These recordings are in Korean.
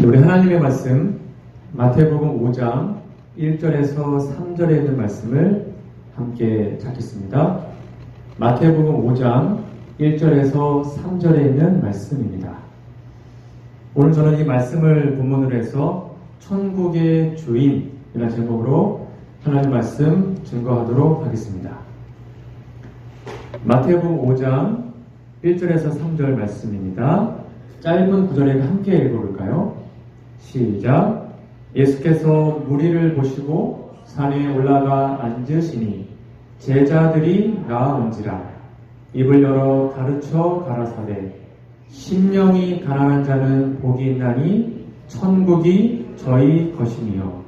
우리 하나님의 말씀 마태복음 5장 1절에서 3절에 있는 말씀을 함께 찾겠습니다. 마태복음 5장 1절에서 3절에 있는 말씀입니다. 오늘 저는 이 말씀을 본문으로 해서 천국의 주인이라는 제목으로 하나님의 말씀 증거하도록 하겠습니다. 마태복음 5장 1절에서 3절 말씀입니다. 짧은 구절에 함께 읽어볼까요? 시작. 예수께서 무리를 보시고 산에 올라가 앉으시니 제자들이 나아온지라. 입을 열어 가르쳐 가라사대 심령이 가난한 자는 복이 있나니 천국이 저희 것이니요.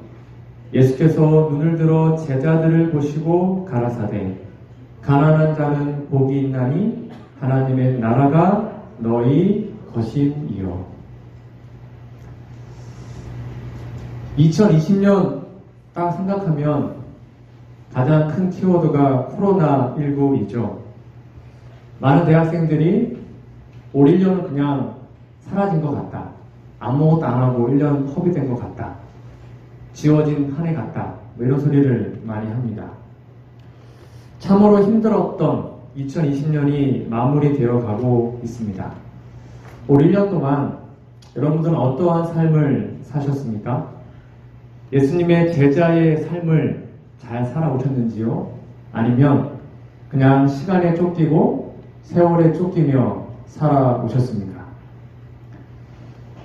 예수께서 눈을 들어 제자들을 보시고 가라사대 가난한 자는 복이 있나니 하나님의 나라가 너희 것이니요. 2020년 딱 생각하면 가장 큰 키워드가 코로나19이죠. 많은 대학생들이 올 1년은 그냥 사라진 것 같다. 아무것도 안 하고 1년 허비된 것 같다. 지워진 한 해 같다. 이런 소리를 많이 합니다. 참으로 힘들었던 2020년이 마무리되어 가고 있습니다. 올 1년 동안 여러분들은 어떠한 삶을 사셨습니까? 예수님의 제자의 삶을 잘 살아오셨는지요? 아니면 그냥 시간에 쫓기고 세월에 쫓기며 살아오셨습니까?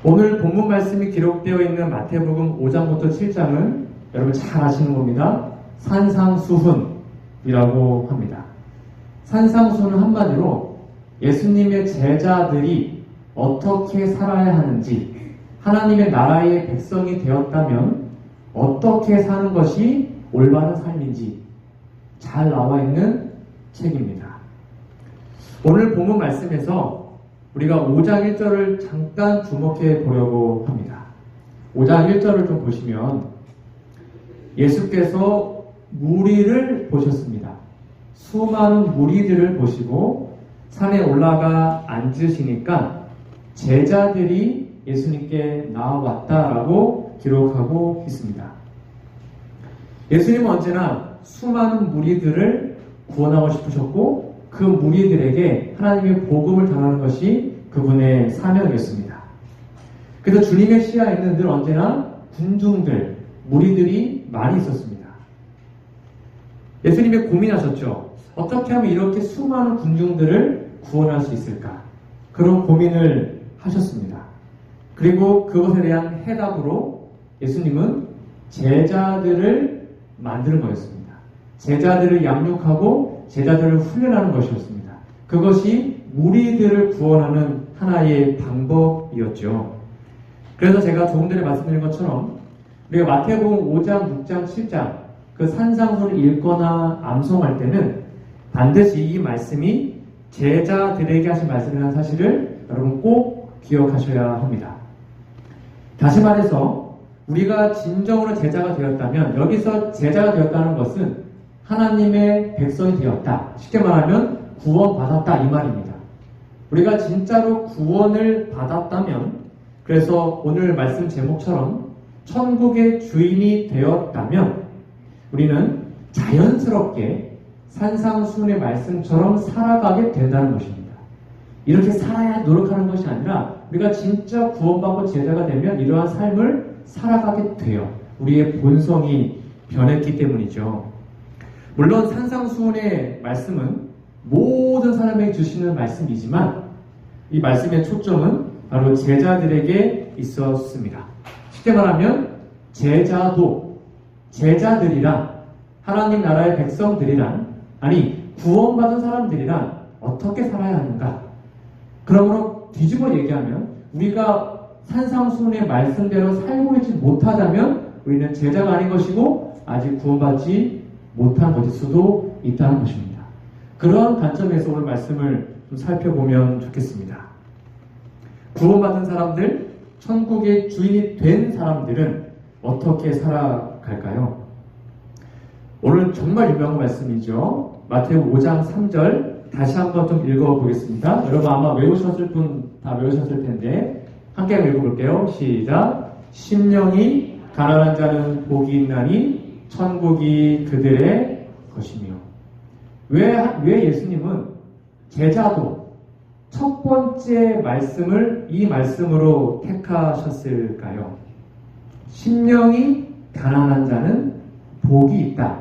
오늘 본문 말씀이 기록되어 있는 마태복음 5장부터 7장은 여러분 잘 아시는 겁니다. 산상수훈이라고 합니다. 산상수훈은 한마디로 예수님의 제자들이 어떻게 살아야 하는지, 하나님의 나라의 백성이 되었다면 어떻게 사는 것이 올바른 삶인지 잘 나와 있는 책입니다. 오늘 본문 말씀에서 우리가 5장 1절을 잠깐 주목해 보려고 합니다. 5장 1절을 좀 보시면 예수께서 무리를 보셨습니다. 수많은 무리들을 보시고 산에 올라가 앉으시니까 제자들이 예수님께 나와왔다라고 기록하고 있습니다. 예수님은 언제나 수많은 무리들을 구원하고 싶으셨고 그 무리들에게 하나님의 복음을 전하는 것이 그분의 사명이었습니다. 그래서 주님의 시야에는 늘 언제나 군중들, 무리들이 많이 있었습니다. 예수님이 고민하셨죠. 어떻게 하면 이렇게 수많은 군중들을 구원할 수 있을까? 그런 고민을 하셨습니다. 그리고 그것에 대한 해답으로 예수님은 제자들을 만드는 거였습니다. 제자들을 양육하고 제자들을 훈련하는 것이었습니다. 그것이 무리들을 구원하는 하나의 방법이었죠. 그래서 제가 조금 전에 말씀드린 것처럼 우리가 마태복음 5장, 6장, 7장 그 산상수를 읽거나 암송할 때는 반드시 이 말씀이 제자들에게 하신 말씀이라는 사실을 여러분 꼭 기억하셔야 합니다. 다시 말해서 우리가 진정으로 제자가 되었다면 여기서 제자가 되었다는 것은 하나님의 백성이 되었다. 쉽게 말하면 구원받았다 이 말입니다. 우리가 진짜로 구원을 받았다면 그래서 오늘 말씀 제목처럼 천국의 주인이 되었다면 우리는 자연스럽게 산상수훈의 말씀처럼 살아가게 된다는 것입니다. 이렇게 살아야 노력하는 것이 아니라 우리가 진짜 구원받고 제자가 되면 이러한 삶을 살아가게 돼요. 우리의 본성이 변했기 때문이죠. 물론 산상수훈의 말씀은 모든 사람에게 주시는 말씀이지만 이 말씀의 초점은 바로 제자들에게 있었습니다. 쉽게 말하면 제자들이란 하나님 나라의 백성들이란 아니 구원받은 사람들이란 어떻게 살아야 하는가? 그러므로 뒤집어 얘기하면 우리가 산상수훈의 말씀대로 살고 있지 못하다면 우리는 제자가 아닌 것이고 아직 구원받지 못한 것일 수도 있다는 것입니다. 그런 관점에서 오늘 말씀을 좀 살펴보면 좋겠습니다. 구원받은 사람들, 천국의 주인이 된 사람들은 어떻게 살아갈까요? 오늘 정말 유명한 말씀이죠. 마태복음 5장 3절 다시 한번 좀 읽어보겠습니다. 여러분 아마 외우셨을 분 다 외우셨을 텐데 함께 읽어볼게요. 시작. 심령이 가난한 자는 복이 있나니 천국이 그들의 것이며. 왜 예수님은 제자도 첫 번째 말씀을 이 말씀으로 택하셨을까요? 심령이 가난한 자는 복이 있다.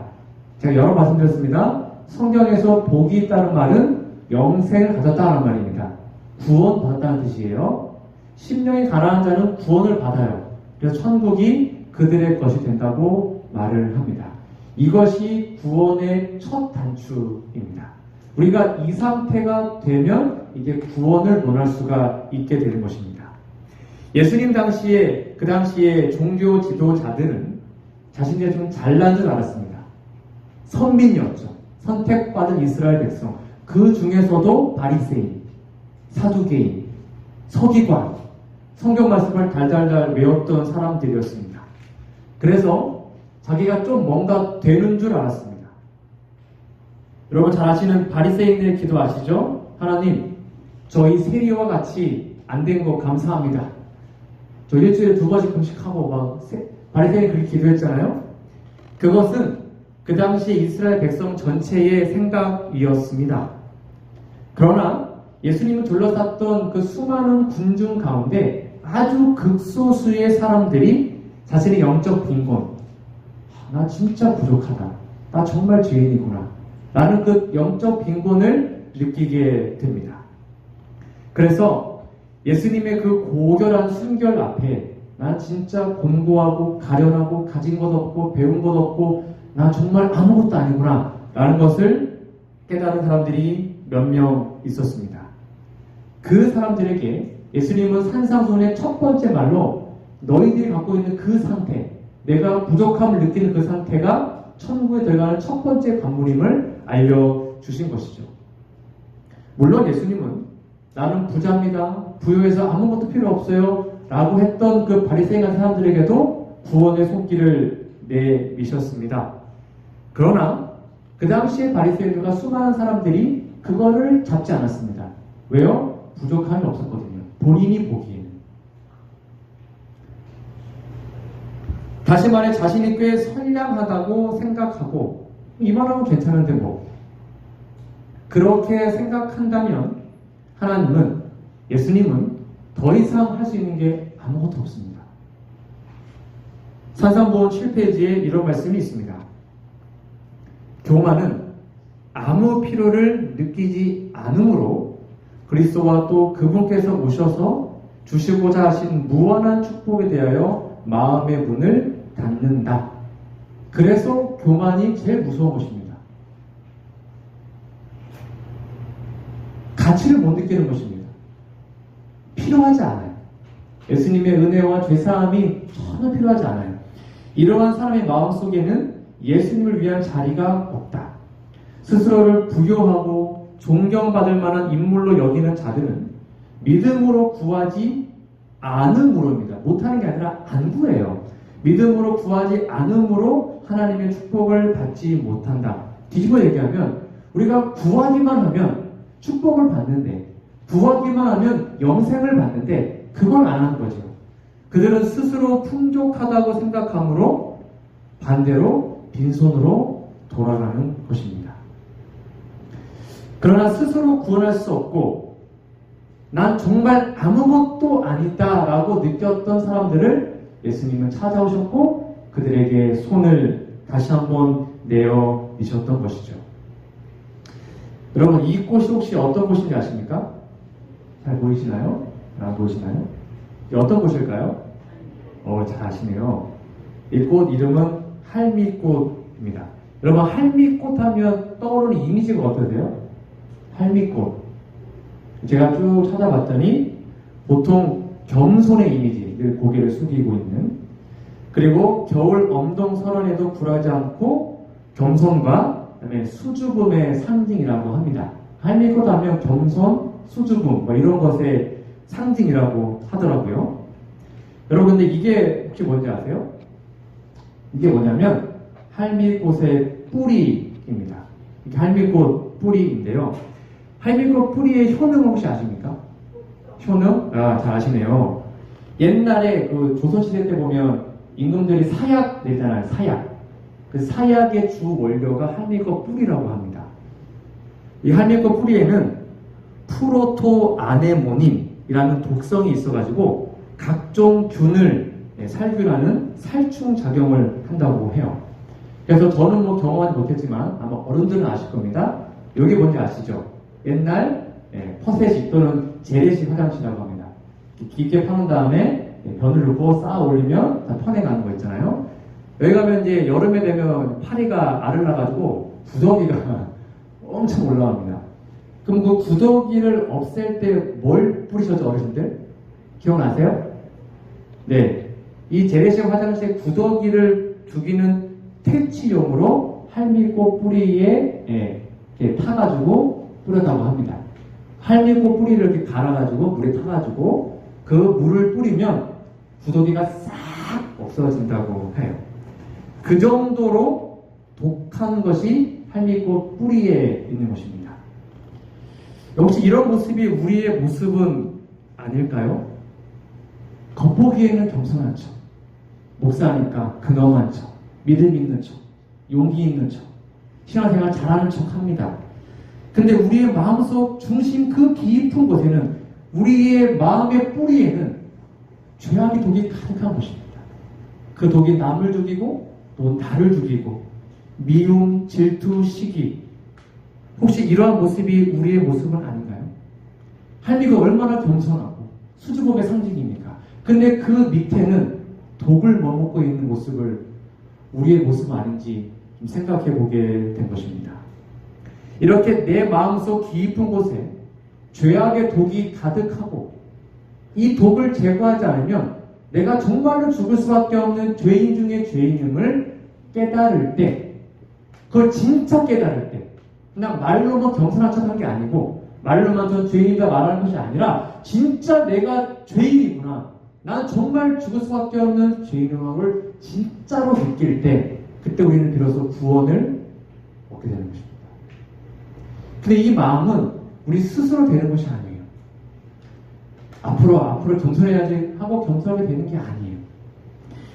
제가 여러 말씀드렸습니다. 성경에서 복이 있다는 말은 영생을 가졌다는 말입니다. 구원 받았다는 뜻이에요. 심령이 가난한 자는 구원을 받아요. 그래서 천국이 그들의 것이 된다고 말을 합니다. 이것이 구원의 첫 단추입니다. 우리가 이 상태가 되면 이제 구원을 논할 수가 있게 되는 것입니다. 예수님 당시에, 그 당시에 종교 지도자들은 자신들이 좀 잘난 줄 알았습니다. 선민이었죠. 선택받은 이스라엘 백성. 그 중에서도 바리새인, 사두개인, 서기관, 성경 말씀을 달달달 외웠던 사람들이었습니다. 그래서 자기가 좀 뭔가 되는 줄 알았습니다. 여러분 잘 아시는 바리새인들의 기도 아시죠? 하나님, 저희 세리와 같이 안 된 거 감사합니다. 저 일주일에 2번씩 금식하고 막 바리새인이 그렇게 기도했잖아요. 그것은 그 당시 이스라엘 백성 전체의 생각이었습니다. 그러나 예수님을 둘러쌌던 그 수많은 군중 가운데 아주 극소수의 사람들이 자신의 영적 빈곤, 나 진짜 부족하다, 나 정말 죄인이구나 라는 그 영적 빈곤을 느끼게 됩니다. 그래서 예수님의 그 고결한 순결 앞에 난 진짜 곤고하고 가련하고 가진 것 없고 배운 것 없고 난 정말 아무것도 아니구나 라는 것을 깨달은 사람들이 몇 명 있었습니다. 그 사람들에게 예수님은 산상수훈의 첫 번째 말로 너희들이 갖고 있는 그 상태, 내가 부족함을 느끼는 그 상태가 천국에 들어가는 첫 번째 관문임을 알려주신 것이죠. 물론 예수님은 나는 부자입니다, 부유해서 아무것도 필요 없어요 라고 했던 그 바리새인 같은 사람들에게도 구원의 손길을 내미셨습니다. 그러나 그 당시에 바리새인들과 수많은 사람들이 그거를 잡지 않았습니다. 왜요? 부족함이 없었거든요. 본인이 보기에는. 다시 말해 자신이 꽤 선량하다고 생각하고 이만하면 괜찮은데 뭐 그렇게 생각한다면 하나님은, 예수님은 더 이상 할 수 있는 게 아무것도 없습니다. 산상보훈 7페이지에 이런 말씀이 있습니다. 교만은 아무 필요를 느끼지 않으므로 그리스도와 또 그분께서 오셔서 주시고자 하신 무한한 축복에 대하여 마음의 문을 닫는다. 그래서 교만이 제일 무서운 것입니다. 가치를 못 느끼는 것입니다. 필요하지 않아요. 예수님의 은혜와 죄사함이 전혀 필요하지 않아요. 이러한 사람의 마음속에는 예수님을 위한 자리가 없다. 스스로를 부요하고 존경받을 만한 인물로 여기는 자들은 믿음으로 구하지 않음으로입니다. 못하는 게 아니라 안 구해요. 믿음으로 구하지 않음으로 하나님의 축복을 받지 못한다. 뒤집어 얘기하면 우리가 구하기만 하면 축복을 받는데, 구하기만 하면 영생을 받는데 그걸 안 하는 거죠. 그들은 스스로 풍족하다고 생각하므로 반대로 빈손으로 돌아가는 것입니다. 그러나 스스로 구원할 수 없고 난 정말 아무것도 아니다 라고 느꼈던 사람들을 예수님은 찾아오셨고 그들에게 손을 다시 한번 내어 미셨던 것이죠. 여러분, 이 꽃이 혹시 어떤 꽃인지 아십니까? 잘 보이시나요? 안 보이시나요? 어떤 꽃일까요? 잘 아시네요. 이 꽃 이름은 할미꽃입니다. 여러분, 할미꽃 하면 떠오르는 이미지가 어떠세요? 할미꽃. 제가 쭉 찾아봤더니 보통 겸손의 이미지, 늘 고개를 숙이고 있는, 그리고 겨울 엄동설원에도 굴하지 않고 겸손과 그다음에 수줍음의 상징이라고 합니다. 할미꽃 하면 겸손, 수줍음 이런 것의 상징이라고 하더라고요. 여러분, 근데 이게 혹시 뭔지 아세요? 이게 뭐냐면 할미꽃의 뿌리입니다. 이게 할미꽃 뿌리인데요. 할미꽃 뿌리의 효능을 혹시 아십니까? 효능? 잘 아시네요. 옛날에 그 조선시대 때 보면 임금들이 사약 내잖아요. 사약. 그 사약의 주 원료가 할미꽃 뿌리라고 합니다. 이 할미꽃 뿌리에는 프로토아네모닌이라는 독성이 있어가지고 각종 균을 살균하는 살충 작용을 한다고 해요. 그래서 저는 뭐 경험하지 못했지만 아마 어른들은 아실 겁니다. 여기 뭔지 아시죠? 옛날 퍼셋식 또는 재래식 화장실이라고 합니다. 깊게 파는 다음에 변을 넣고 쌓아 올리면 다 퍼내가는 거 있잖아요. 여기 가면 이제 여름에 되면 파리가 알을 낳아가지고 구더기가 엄청 올라옵니다. 그럼 그 구더기를 없앨 때 뭘 뿌리셨죠, 어르신들? 기억나세요? 네. 이 재래식 화장실 구더기를 죽이는 퇴치용으로 할미꽃 뿌리에 이렇게 타가지고 뿌렸다고 합니다. 할미꽃 뿌리를 이렇게 갈아가지고 물에 타가지고 그 물을 뿌리면 구더기가 싹 없어진다고 해요. 그 정도로 독한 것이 할미꽃 뿌리에 있는 것입니다. 역시 이런 모습이 우리의 모습은 아닐까요? 겉보기에는 겸손한 척, 목사니까 근엄한 척, 믿음 있는 척, 용기 있는 척, 신앙생활 잘하는 척 합니다. 근데 우리의 마음속 중심 그 깊은 곳에는 우리의 마음의 뿌리에는 죄악의 독이 가득한 것입니다. 그 독이 남을 죽이고 또 나를 죽이고 미움, 질투, 시기. 혹시 이러한 모습이 우리의 모습은 아닌가요? 할미가 얼마나 겸손하고 수줍음의 상징입니까? 근데 그 밑에는 독을 머금고 있는 모습을 우리의 모습 아닌지 좀 생각해 보게 된 것입니다. 이렇게 내 마음속 깊은 곳에 죄악의 독이 가득하고 이 독을 제거하지 않으면 내가 정말로 죽을 수밖에 없는 죄인 중에 죄인임을 깨달을 때, 그걸 진짜 깨달을 때, 그냥 말로만 겸손한 척 한 게 아니고 말로만 저 죄인이다 말하는 것이 아니라 진짜 내가 죄인이구나, 나는 정말 죽을 수밖에 없는 죄인임을 진짜로 느낄 때, 그때 우리는 비로소 구원을 얻게 되는 것입니다. 근데 이 마음은 우리 스스로 되는 것이 아니에요. 앞으로 겸손해야지 하고 겸손하게 되는 게 아니에요.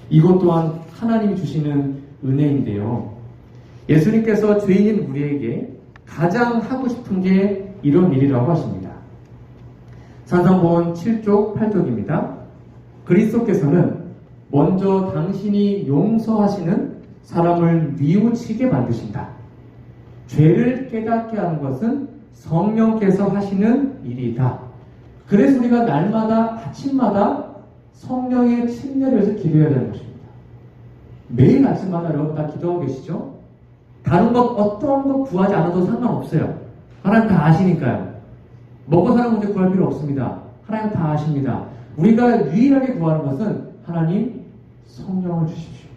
이것 또한 하나님이 주시는 은혜인데요. 예수님께서 죄인인 우리에게 가장 하고 싶은 게 이런 일이라고 하십니다. 산상보훈 7쪽 8쪽입니다. 그리스도께서는 먼저 당신이 용서하시는 사람을 뉘우치게 만드신다. 죄를 깨닫게 하는 것은 성령께서 하시는 일이다. 그래서 우리가 날마다 아침마다 성령의 침례를 위해서 기도해야 되는 것입니다. 매일 아침마다 여러분 다 기도하고 계시죠? 다른 것 어떤 것 구하지 않아도 상관없어요. 하나님 다 아시니까요. 먹고 사는 문제 구할 필요 없습니다. 하나님 다 아십니다. 우리가 유일하게 구하는 것은 하나님 성령을 주십시오.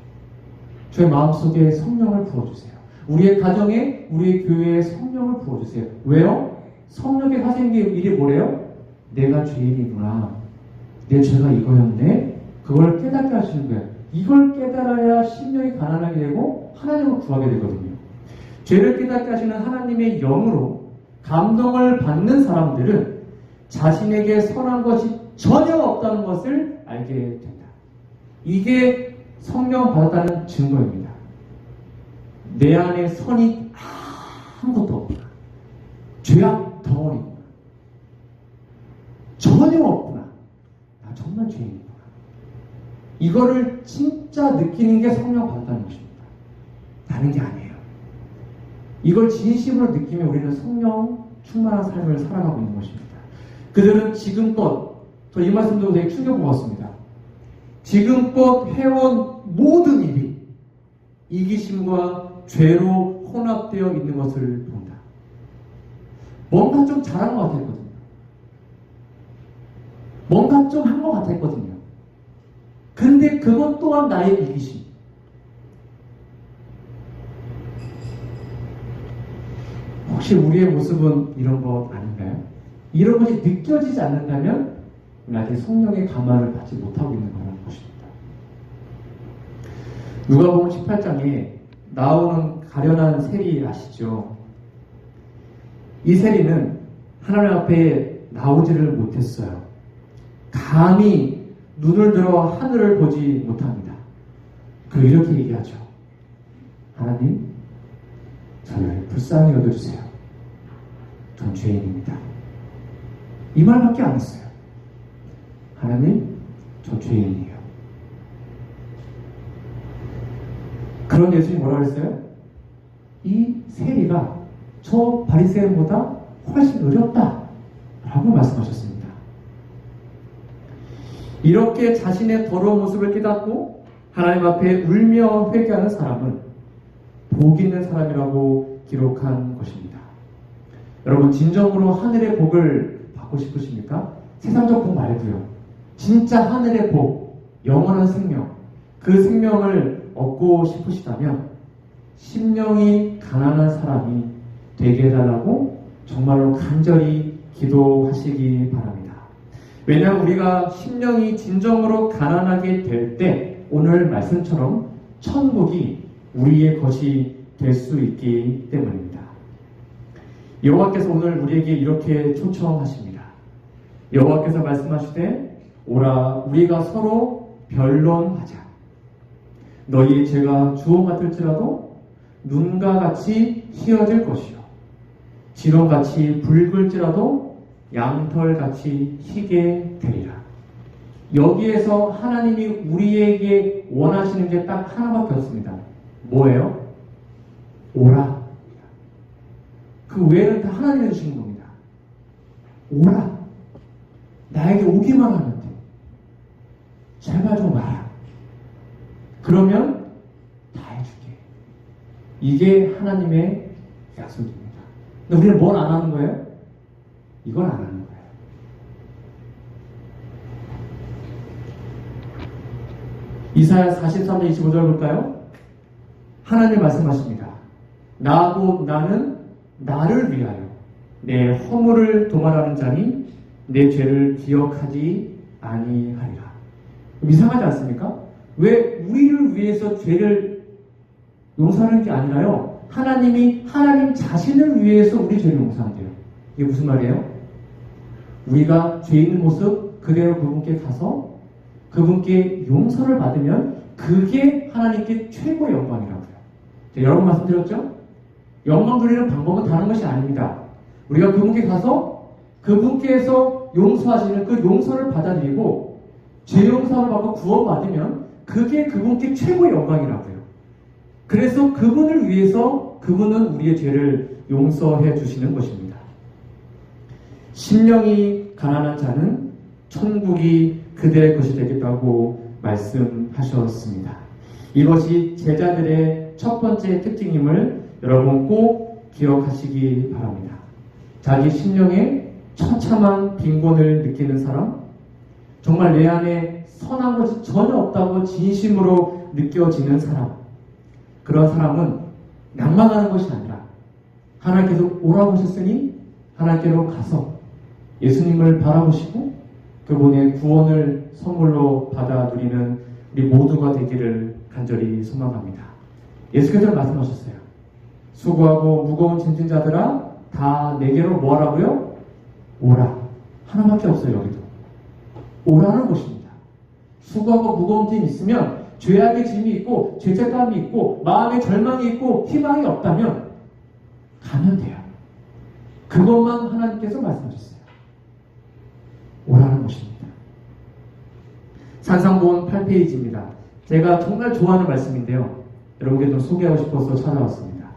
저의 마음속에 성령을 부어주세요. 우리의 가정에, 우리의 교회에 성령을 부어주세요. 왜요? 성령의 하시는 일이 뭐래요? 내가 죄인이구나. 내 죄가 이거였네? 그걸 깨닫게 하시는 거예요. 이걸 깨달아야 심령이 가난하게 되고 하나님을 구하게 되거든요. 죄를 깨닫게 하시는 하나님의 영으로 감동을 받는 사람들은 자신에게 선한 것이 전혀 없다는 것을 알게 된다. 이게 성령 받았다는 증거입니다. 내 안에 선이 아무것도 없구나. 죄악 덩어리구나. 전혀 없구나. 나 정말 죄인이구나. 이거를 진짜 느끼는 게 성령 받았다는 것입니다. 다른 게 아니에요. 이걸 진심으로 느끼면 우리는 성령 충만한 삶을 살아가고 있는 것입니다. 그들은 지금껏, 저 이 말씀도 되게 충격받았습니다. 지금껏 해온 모든 일이 이기심과 죄로 혼합되어 있는 것을 본다. 뭔가 좀 잘한 것 같았거든요. 뭔가 좀 한 것 같았거든요. 근데 그것 또한 나의 이기심. 혹시 우리의 모습은 이런 것 아닌가요? 이런 것이 느껴지지 않는다면 아직 성령의 감화를 받지 못하고 있는 거라는 것입니다. 누가복음 18장에 나오는 가련한 세리 아시죠? 이 세리는 하나님 앞에 나오지를 못했어요. 감히 눈을 들어 하늘을 보지 못합니다. 그리고 이렇게 얘기하죠. 하나님, 저를 불쌍히 여겨주세요. 전 죄인입니다. 이 말밖에 안 했어요. 하나님, 저 죄인이에요. 그런 예수님이 뭐라고 했어요? 이 세리가 저 바리새인보다 훨씬 어렵다 라고 말씀하셨습니다. 이렇게 자신의 더러운 모습을 깨닫고 하나님 앞에 울며 회개하는 사람은 복 있는 사람이라고 기록한 것입니다. 여러분, 진정으로 하늘의 복을 받고 싶으십니까? 세상적 복 말고요. 진짜 하늘의 복, 영원한 생명, 그 생명을 얻고 싶으시다면 심령이 가난한 사람이 되게 해달라고 정말로 간절히 기도하시기 바랍니다. 왜냐하면 우리가 심령이 진정으로 가난하게 될 때 오늘 말씀처럼 천국이 우리의 것이 될 수 있기 때문입니다. 여호와께서 오늘 우리에게 이렇게 초청하십니다. 여호와께서 말씀하시되 오라 우리가 서로 변론하자. 너희의 죄가 주홍 같을지라도 눈과 같이 희어질 것이요 지렁같이 붉을지라도 양털같이 희게 되리라. 여기에서 하나님이 우리에게 원하시는 게 딱 하나밖에 없습니다. 뭐예요? 오라. 그 외에는 다 하나님이 주시는 겁니다. 오라. 나에게 오기만 하면 돼. 제발 좀 와라. 그러면 다 해줄게. 이게 하나님의 약속입니다. 근데 우리는 뭘 안 하는 거예요? 이걸 안 하는 거예요. 이사야 43장 25절 볼까요? 하나님 말씀하십니다. 나하고 나는 나를 위하여 내 허물을 도말하는 자니 내 죄를 기억하지 아니하리라. 이상하지 않습니까? 왜 우리를 위해서 죄를 용서하는 게 아니라요, 하나님이 하나님 자신을 위해서 우리 죄를 용서한대요. 이게 무슨 말이에요? 우리가 죄 있는 모습 그대로 그분께 가서 그분께 용서를 받으면 그게 하나님께 최고의 영광이라고요. 제가 여러 번 말씀드렸죠? 영광 돌리는 방법은 다른 것이 아닙니다. 우리가 그분께 가서 그분께서 용서하시는 그 용서를 받아들이고 죄 용서를 받고 구원받으면 그게 그분께 최고의 영광이라고요. 그래서 그분을 위해서 그분은 우리의 죄를 용서해 주시는 것입니다. 심령이 가난한 자는 천국이 그들의 것이 되겠다고 말씀하셨습니다. 이것이 제자들의 첫 번째 특징임을 여러분 꼭 기억하시기 바랍니다. 자기 심령에 처참한 빈곤을 느끼는 사람, 정말 내 안에 선한 것이 전혀 없다고 진심으로 느껴지는 사람, 그런 사람은 낭만하는 것이 아니라 하나님께서 오라고 하셨으니 하나님께로 가서 예수님을 바라보시고 그분의 구원을 선물로 받아 누리는 우리 모두가 되기를 간절히 소망합니다. 예수께서 말씀하셨어요. 수고하고 무거운 짐진 자들아 다 내게로 뭐 하라고요? 오라. 하나밖에 없어요. 여기도 오라는 것입니다. 수고하고 무거운 짐이 있으면 죄악의 짐이 있고 죄책감이 있고 마음의 절망이 있고 희망이 없다면 가면 돼요. 그것만 하나님께서 말씀하셨어요. 오라는 것입니다. 산상본 8페이지입니다. 제가 정말 좋아하는 말씀인데요. 여러분께 좀 소개하고 싶어서 찾아왔습니다.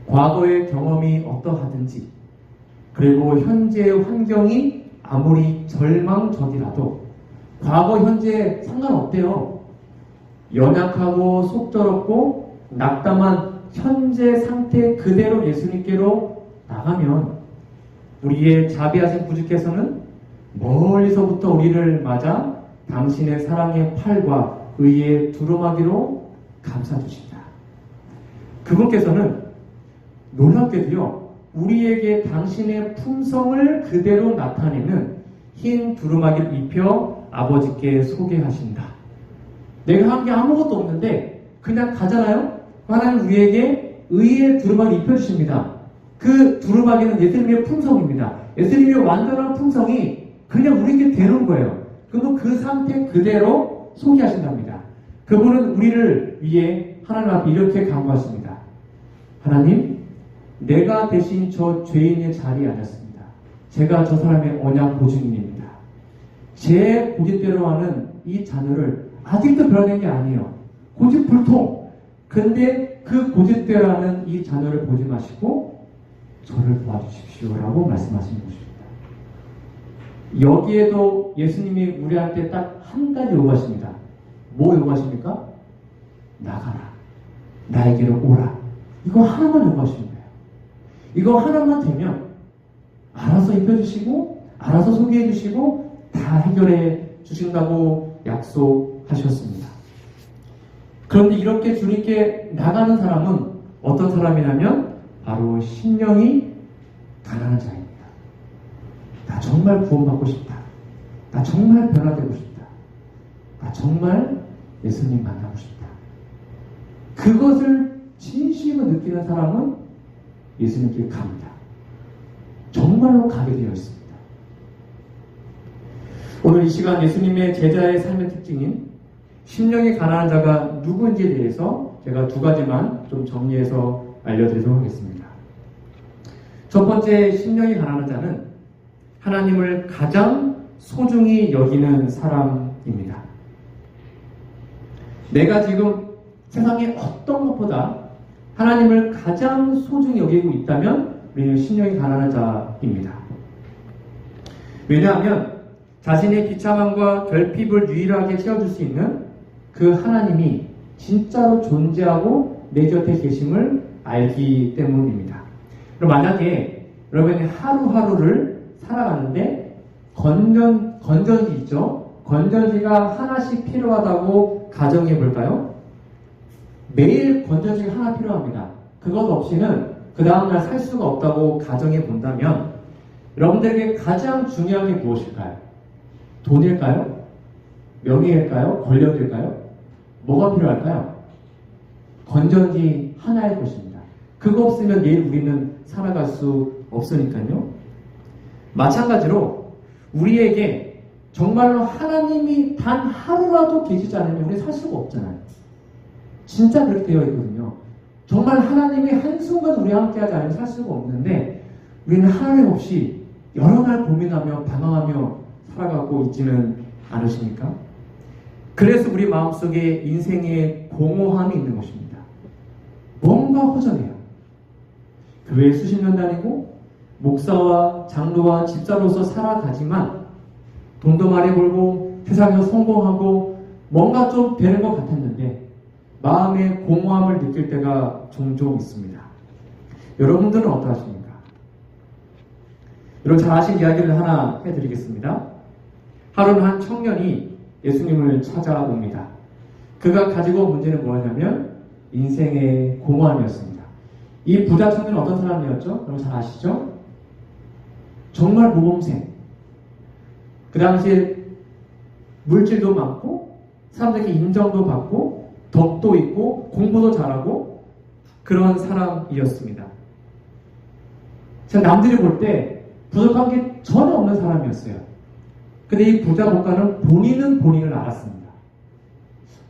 과거의 경험이 어떠하든지 그리고 현재의 환경이 아무리 절망적이라도 과거, 현재 상관없대요. 연약하고 속절없고 낙담한 현재 상태 그대로 예수님께로 나가면 우리의 자비하신 구주께서는 멀리서부터 우리를 맞아 당신의 사랑의 팔과 의의 두루마기로 감싸주신다. 그분께서는 놀랍게도요, 우리에게 당신의 품성을 그대로 나타내는 흰 두루마기를 입혀 아버지께 소개하신다. 내가 한 게 아무것도 없는데 그냥 가잖아요? 하나님 우리에게 의의 두루마기를 입혀주십니다. 그 두루마기는 예수님의 품성입니다. 예수님의 완전한 품성이 그냥 우리에게 되는 거예요. 그러면 그 상태 그대로 소개하신답니다. 그분은 우리를 위해 하나님 앞에 이렇게 간구하십니다. 하나님, 내가 대신 저 죄인의 자리에 앉았습니다. 제가 저 사람의 언약 보증인입니다. 제 고집대로 하는 이 자녀를 아직도 변화된 게 아니에요. 고집불통. 근데 그 고집대로 하는 이 자녀를 보지 마시고 저를 도와주십시오라고 말씀하시는 것입니다. 여기에도 예수님이 우리한테 딱 한 가지 요구하십니다. 뭐 요구하십니까? 나가라. 나에게로 오라. 이거 하나만 요구하시는 거예요. 이거 하나만 되면 알아서 입혀주시고 알아서 소개해주시고 다 해결해 주신다고 약속하셨습니다. 그런데 이렇게 주님께 나가는 사람은 어떤 사람이냐면 바로 심령이 가난한 자입니다. 나 정말 구원받고 싶다. 나 정말 변화되고 싶다. 나 정말 예수님 만나고 싶다. 그것을 진심으로 느끼는 사람은 예수님께 갑니다. 정말로 가게 되어 있습니다. 오늘 이 시간 예수님의 제자의 삶의 특징인 심령이 가난한 자가 누구인지에 대해서 제가 두 가지만 좀 정리해서 알려드리도록 하겠습니다. 첫 번째, 심령이 가난한 자는 하나님을 가장 소중히 여기는 사람입니다. 내가 지금 세상의 어떤 것보다 하나님을 가장 소중히 여기고 있다면 우리는 심령이 가난한 자입니다. 왜냐하면 자신의 비참함과 결핍을 유일하게 채워줄 수 있는 그 하나님이 진짜로 존재하고 내 곁에 계심을 알기 때문입니다. 그럼 만약에 여러분이 하루하루를 살아가는데 건전지 있죠? 건전지가 하나씩 필요하다고 가정해 볼까요? 매일 건전지가 하나 필요합니다. 그것 없이는 그 다음날 살 수가 없다고 가정해 본다면 여러분들에게 가장 중요한 게 무엇일까요? 돈일까요? 명예일까요? 권력일까요? 뭐가 필요할까요? 건전지 하나일 것입니다. 그거 없으면 내일 우리는 살아갈 수 없으니까요. 마찬가지로 우리에게 정말로 하나님이 단 하루라도 계시지 않으면 우리 살 수가 없잖아요. 진짜 그렇게 되어 있거든요. 정말 하나님이 한순간 우리와 함께하지 않으면 살 수가 없는데 우리는 하나님 없이 여러 날 고민하며 방황하며 살아가고 있지는 않으십니까? 그래서 우리 마음속에 인생의 공허함이 있는 것입니다. 뭔가 허전해요. 교회에 수십 년 다니고 목사와 장로와 집사로서 살아가지만 돈도 많이 벌고 세상에서 성공하고 뭔가 좀 되는 것 같았는데 마음의 공허함을 느낄 때가 종종 있습니다. 여러분들은 어떠하십니까? 여러분 잘 아시는 이야기를 하나 해드리겠습니다. 하루는 한 청년이 예수님을 찾아옵니다. 그가 가지고 온 문제는 뭐냐면 인생의 공허함이었습니다. 이 부자 청년은 어떤 사람이었죠? 여러분 잘 아시죠? 정말 모범생. 그 당시에 물질도 많고 사람들에게 인정도 받고 덕도 있고 공부도 잘하고 그런 사람이었습니다. 자, 남들이 볼 때 부족한 게 전혀 없는 사람이었어요. 근데 이 부자 목가는 본인은 본인을 알았습니다.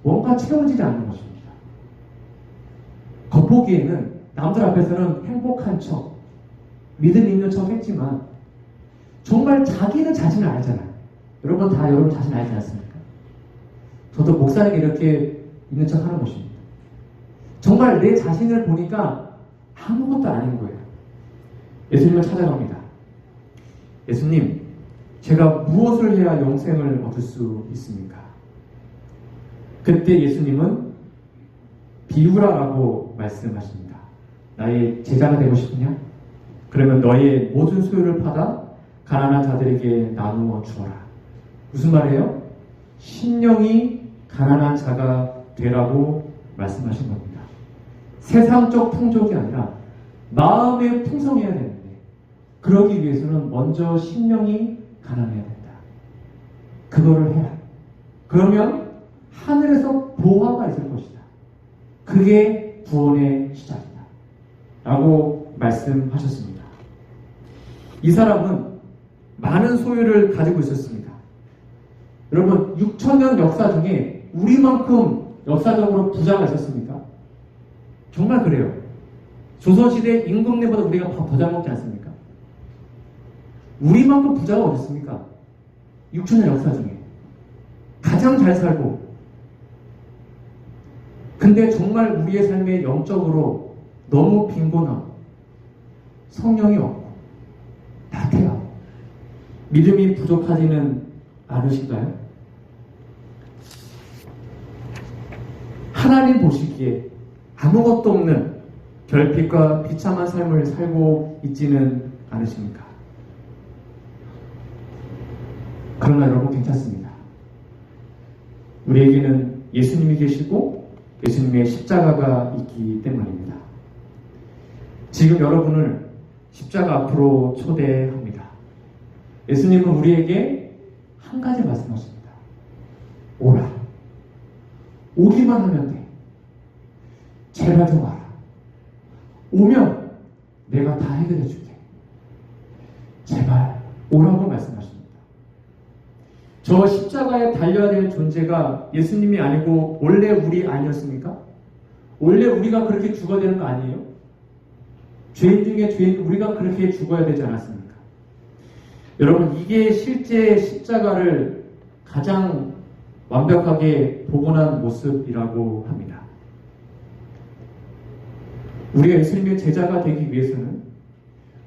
뭔가 채워지지 않는 것입니다. 겉보기에는 남들 앞에서는 행복한 척, 믿음 있는 척 했지만 정말 자기는 자신을 알잖아요. 여러분 다 여러분 자신 알지 않습니까? 저도 목사에게 이렇게 있는 척 하는 것입니다. 정말 내 자신을 보니까 아무것도 아닌 거예요. 예수님을 찾아갑니다. 예수님, 제가 무엇을 해야 영생을 얻을 수 있습니까? 그때 예수님은 비우라라고 말씀하십니다. 나의 제자가 되고 싶으냐? 그러면 너의 모든 소유를 팔아 가난한 자들에게 나누어 주어라. 무슨 말이에요? 심령이 가난한 자가 되라고 말씀하신 겁니다. 세상적 풍족이 아니라 마음의 풍성해야 되는데 그러기 위해서는 먼저 심령이 가난해야 된다. 그거를 해라. 그러면 하늘에서 보화가 있을 것이다. 그게 구원의 시작이다. 라고 말씀하셨습니다. 이 사람은 많은 소유를 가지고 있었습니다. 여러분, 6,000년 역사 중에 우리만큼 역사적으로 부자가 있었습니까? 정말 그래요. 조선시대 임금님보다 우리가 더 잘 먹지 않습니까? 우리만큼 부자가 어디 있습니까? 6,000년 역사 중에. 가장 잘 살고. 근데 정말 우리의 삶에 영적으로 너무 빈곤하고 성령이 없고 나태하고 믿음이 부족하지는 않으신가요? 하나님 보시기에 아무것도 없는 결핍과 비참한 삶을 살고 있지는 않으십니까? 그러나 여러분 괜찮습니다. 우리에게는 예수님이 계시고 예수님의 십자가가 있기 때문입니다. 지금 여러분을 십자가 앞으로 초대합니다. 예수님은 우리에게 한 가지 말씀하십니다. 오라. 오기만 하면 돼. 제발 좀 와라. 오면 내가 다 해결해 줄게. 제발 오라고 말씀하십니다. 저 십자가에 달려야 될 존재가 예수님이 아니고 원래 우리 아니었습니까? 원래 우리가 그렇게 죽어야 되는 거 아니에요? 죄인 중에 죄인, 우리가 그렇게 죽어야 되지 않았습니까? 여러분, 이게 실제 십자가를 가장 완벽하게 복원한 모습이라고 합니다. 우리가 예수님의 제자가 되기 위해서는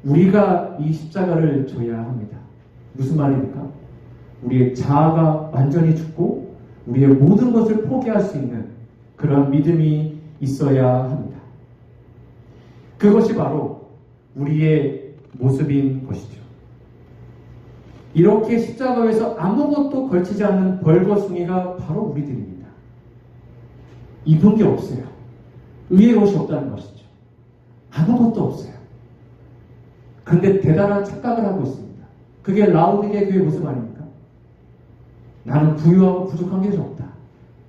우리가 이 십자가를 져야 합니다. 무슨 말입니까? 우리의 자아가 완전히 죽고 우리의 모든 것을 포기할 수 있는 그런 믿음이 있어야 합니다. 그것이 바로 우리의 모습인 것이죠. 이렇게 십자가에서 아무것도 걸치지 않는 벌거숭이가 바로 우리들입니다. 입은 게 없어요. 의의 옷이 없다는 것이죠. 아무것도 없어요. 그런데 대단한 착각을 하고 있습니다. 그게 라오디게 교회의 모습 아닙니까? 나는 부유하고 부족한 게 없다.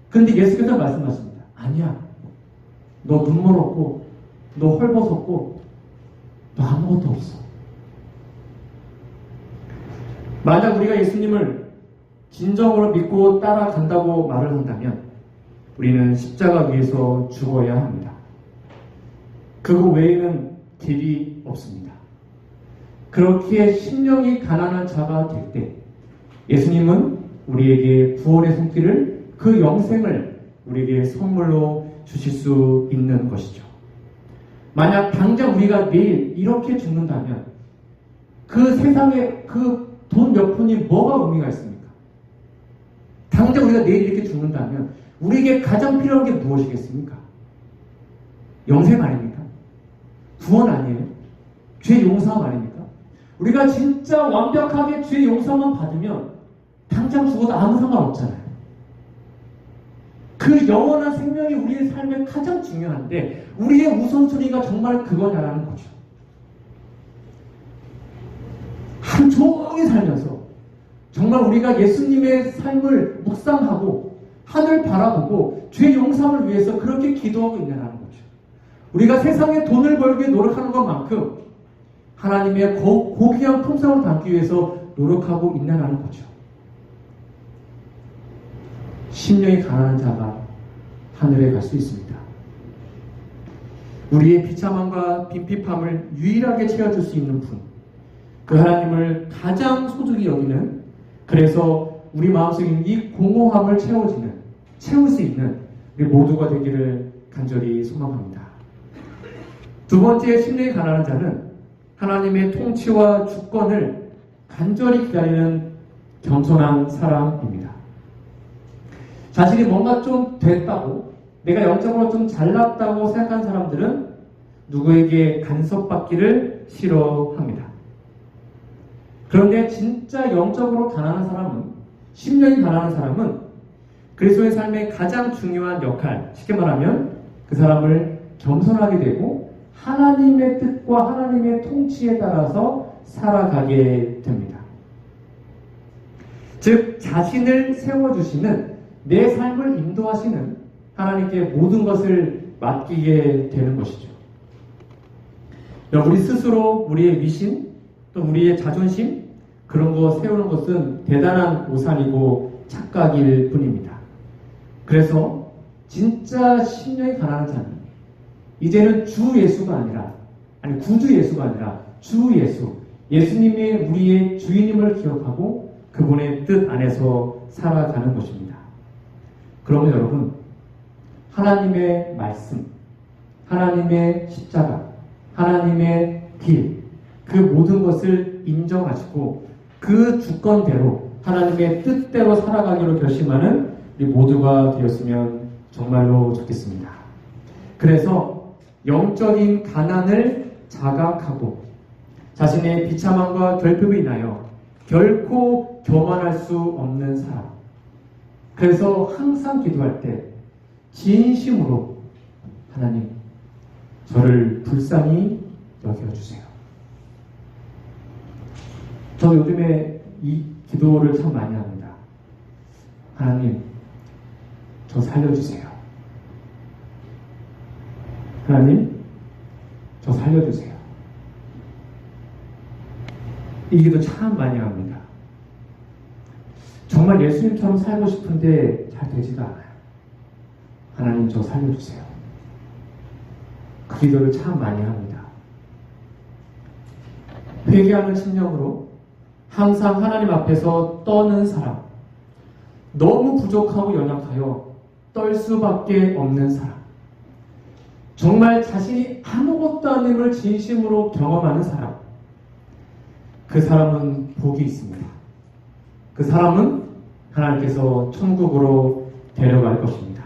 그런데 예수께서 말씀하십니다. 아니야. 너 눈물 없고 너 헐벗었고 너 아무것도 없어. 만약 우리가 예수님을 진정으로 믿고 따라간다고 말을 한다면 우리는 십자가 위에서 죽어야 합니다. 그거 외에는 길이 없습니다. 그렇게 심령이 가난한 자가 될 때 예수님은 우리에게 구원의 손길을, 그 영생을 우리에게 선물로 주실 수 있는 것이죠. 만약 당장 우리가 내일 이렇게 죽는다면 그 세상에 그 돈 몇 푼이 뭐가 의미가 있습니까? 당장 우리가 내일 이렇게 죽는다면 우리에게 가장 필요한 게 무엇이겠습니까? 영생 아닙니까? 구원 아니에요? 죄 용서함 아닙니까? 우리가 진짜 완벽하게 죄 용서만 받으면 당장 죽어도 아무 상관없잖아요. 그 영원한 생명이 우리의 삶에 가장 중요한데 우리의 우선순위가 정말 그거냐라는 거죠. 하루 종일 살면서 정말 우리가 예수님의 삶을 묵상하고 하늘 바라보고 죄 용서를 위해서 그렇게 기도하고 있냐는 거죠. 우리가 세상에 돈을 벌기 위해 노력하는 것만큼 하나님의 고귀한 풍성을 담기 위해서 노력하고 있냐는 거죠. 심령이 가난한 자가 하늘에 갈 수 있습니다. 우리의 비참함과 빈핍함을 유일하게 채워줄 수 있는 분, 그 하나님을 가장 소중히 여기는, 그래서 우리 마음속에 있는 이 공허함을 채울 수 있는 우리 모두가 되기를 간절히 소망합니다. 두 번째, 심령이 가난한 자는 하나님의 통치와 주권을 간절히 기다리는 겸손한 사람입니다. 자신이 뭔가 좀 됐다고, 내가 영적으로 좀 잘났다고 생각하는 사람들은 누구에게 간섭받기를 싫어합니다. 그런데 진짜 영적으로 가난한 사람은, 심령이 가난한 사람은 그리스도의 삶의 가장 중요한 역할, 쉽게 말하면 그 사람을 겸손하게 되고 하나님의 뜻과 하나님의 통치에 따라서 살아가게 됩니다. 즉, 자신을 세워주시는, 내 삶을 인도하시는 하나님께 모든 것을 맡기게 되는 것이죠. 우리 스스로 우리의 위신, 또 우리의 자존심, 그런 거 세우는 것은 대단한 오산이고 착각일 뿐입니다. 그래서 진짜 심령이 가난한 자는 이제는 주 예수가 아니라, 아니 구주 예수가 아니라 주 예수, 예수님의 우리의 주인임을 기억하고 그분의 뜻 안에서 살아가는 것입니다. 그러면 여러분, 하나님의 말씀, 하나님의 십자가, 하나님의 길, 그 모든 것을 인정하시고 그 주권대로 하나님의 뜻대로 살아가기로 결심하는 우리 모두가 되었으면 정말로 좋겠습니다. 그래서 영적인 가난을 자각하고 자신의 비참함과 결핍을 인하여 결코 교만할 수 없는 사람. 그래서 항상 기도할 때 진심으로 하나님, 저를 불쌍히 여겨주세요. 저는 요즘에 이 기도를 참 많이 합니다. 하나님, 저 살려주세요. 하나님, 저 살려주세요. 이 기도 참 많이 합니다. 정말 예수님처럼 살고 싶은데 잘 되지가 않아요. 하나님, 저 살려주세요. 그 기도를 참 많이 합니다. 회개하는 심령으로 항상 하나님 앞에서 떠는 사람, 너무 부족하고 연약하여 떨 수밖에 없는 사람, 정말 자신이 아무것도 아님을 진심으로 경험하는 사람, 그 사람은 복이 있습니다. 그 사람은 하나님께서 천국으로 데려갈 것입니다.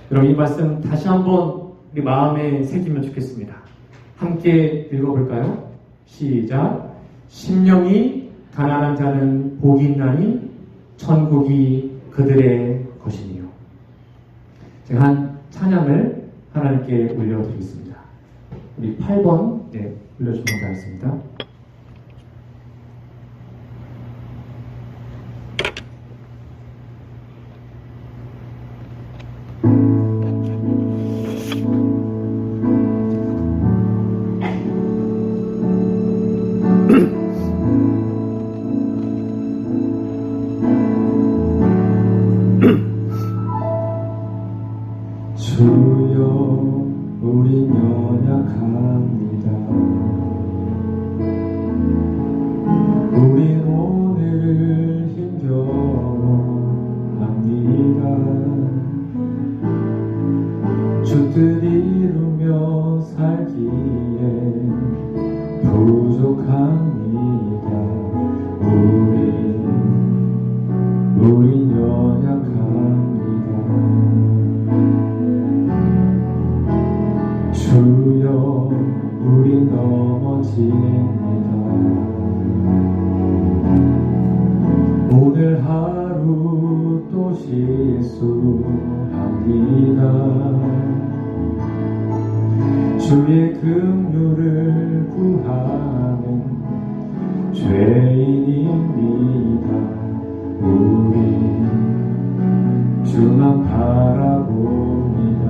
여러분, 이 말씀 다시 한번 우리 마음에 새기면 좋겠습니다. 함께 읽어볼까요? 시작. 심령이 가난한 자는 복이 있나니 천국이 그들의 것이니요. 제가 한 찬양을 하나님께 올려드리겠습니다. 우리 8번 올려주시면 감사하겠습니다. 주여, 우린 연약합니다. 우린 오늘을 힘겨워합니다. 주 뜻 이루며 살기에 부족합니다. 우린 연약합니다. 주여, 우리 넘어집니다. 오늘 하루 또 실수합니다. 주의 긍휼을 구하는 죄인입니다. 우리 주만 바라봅니다.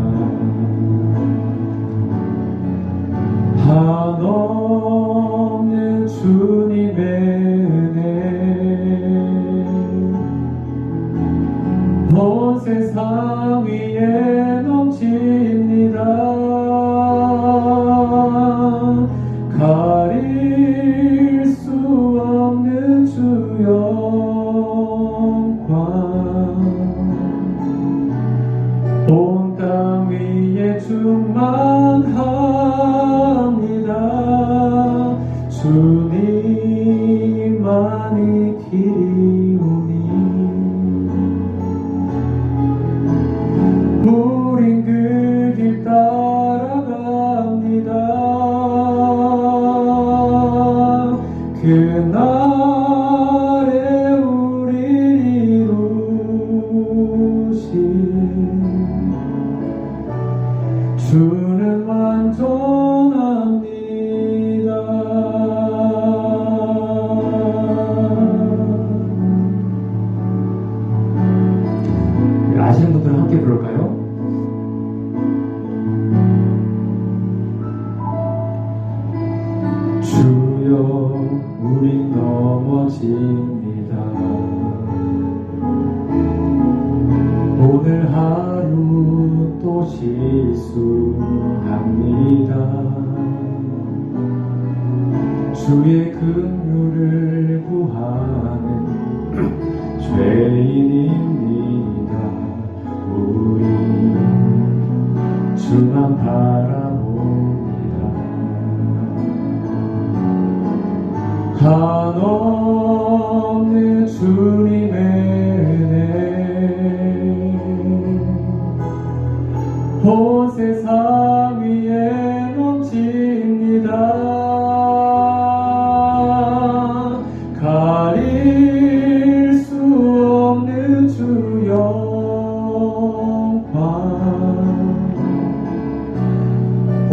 한없는 주님의 은혜 온 세상 위에 넘칩니다. 가릴 수 없는 주 영광 온 땅 위에 충만합니다. 주님만이 길이오니 우린 그 길 따라갑니다. 그날에 우리 이루신 주는 완전합니다. 아시는 분들은 함께 부를까요? 주여, 우리 넘어집니다. 오늘 하루 또 실수합니다. 주의 긍휼을 구하는 죄인입니다. 우리 주만 바라봅니다. 한없는 주님의 은혜 온 세상 위에 넘칩니다. 가릴 수 없는 주 영광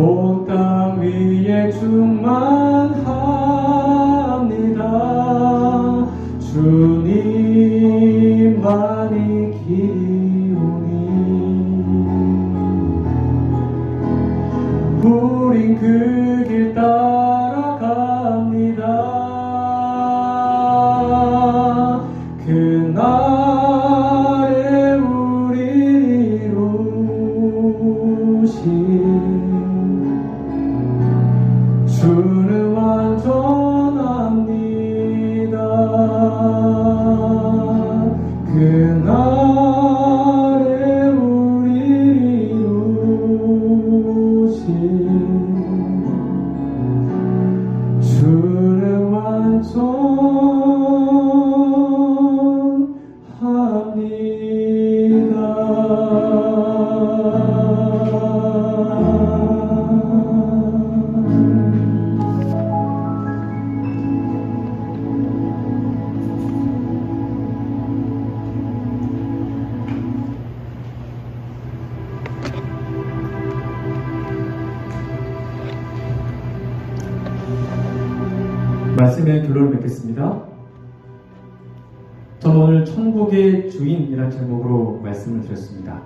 온 땅 위에 충만합니다. 주님만이 길이오니 우린 그 길 따라갑니다. 그날에 우리 이루신 주는 완전합니다. 그날에 우리 이루신 주는 말씀의 결론을 맺겠습니다. 저는 오늘 천국의 주인이라는 제목으로 말씀을 드렸습니다.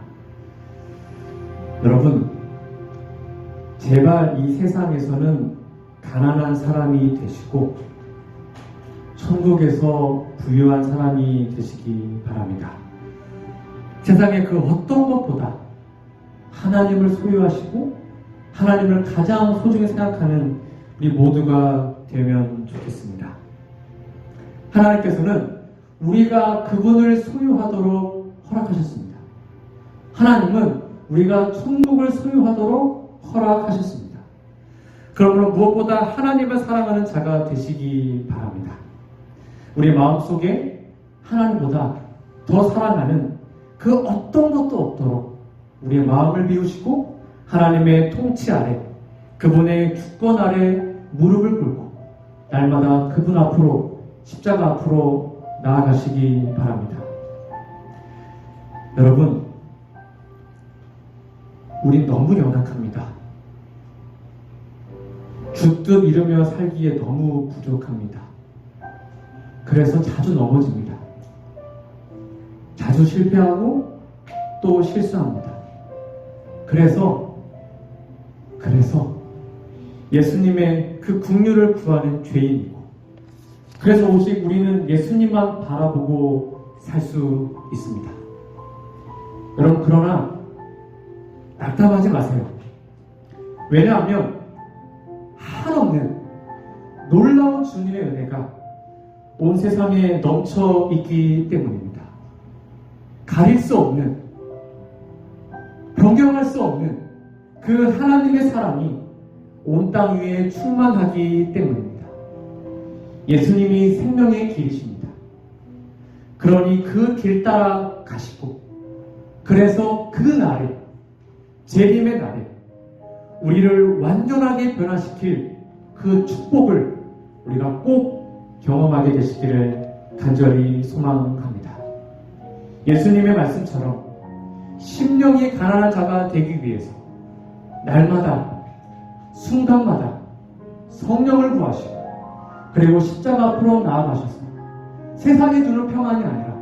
여러분, 제발 이 세상에서는 가난한 사람이 되시고 천국에서 부유한 사람이 되시기 바랍니다. 세상의 그 어떤 것보다 하나님을 소유하시고 하나님을 가장 소중히 생각하는 우리 모두가 되면 좋겠습니다. 하나님께서는 우리가 그분을 소유하도록 허락하셨습니다. 하나님은 우리가 천국을 소유하도록 허락하셨습니다. 그러므로 무엇보다 하나님을 사랑하는 자가 되시기 바랍니다. 우리 마음속에 하나님보다 더 사랑하는 그 어떤 것도 없도록 우리의 마음을 비우시고 하나님의 통치 아래, 그분의 주권 아래 무릎을 꿇고 날마다 그분 앞으로, 십자가 앞으로 나아가시기 바랍니다. 여러분, 우린 너무 연약합니다. 죽듯 이루며 살기에 너무 부족합니다. 그래서 자주 넘어집니다. 자주 실패하고 또 실수합니다. 그래서 예수님의 그 긍휼을 구하는 죄인이고, 그래서 오직 우리는 예수님만 바라보고 살 수 있습니다. 여러분, 그러나 낙담하지 마세요. 왜냐하면 한없는 놀라운 주님의 은혜가 온 세상에 넘쳐 있기 때문입니다. 가릴 수 없는, 변경할 수 없는 그 하나님의 사랑이 온 땅 위에 충만하기 때문입니다. 예수님이 생명의 길이십니다. 그러니 그 길 따라 가시고, 그래서 그 날에, 재림의 날에 우리를 완전하게 변화시킬 그 축복을 우리가 꼭 경험하게 되시기를 간절히 소망합니다. 예수님의 말씀처럼 심령이 가난한 자가 되기 위해서 날마다, 순간마다 성령을 구하시고, 그리고 십자가 앞으로 나아가셔서 세상이 주는 평안이 아니라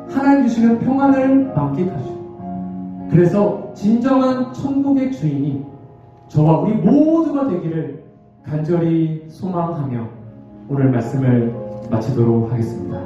하나님 주시는 평안을 만끽하시고, 그래서 진정한 천국의 주인이 저와 우리 모두가 되기를 간절히 소망하며 오늘 말씀을 마치도록 하겠습니다.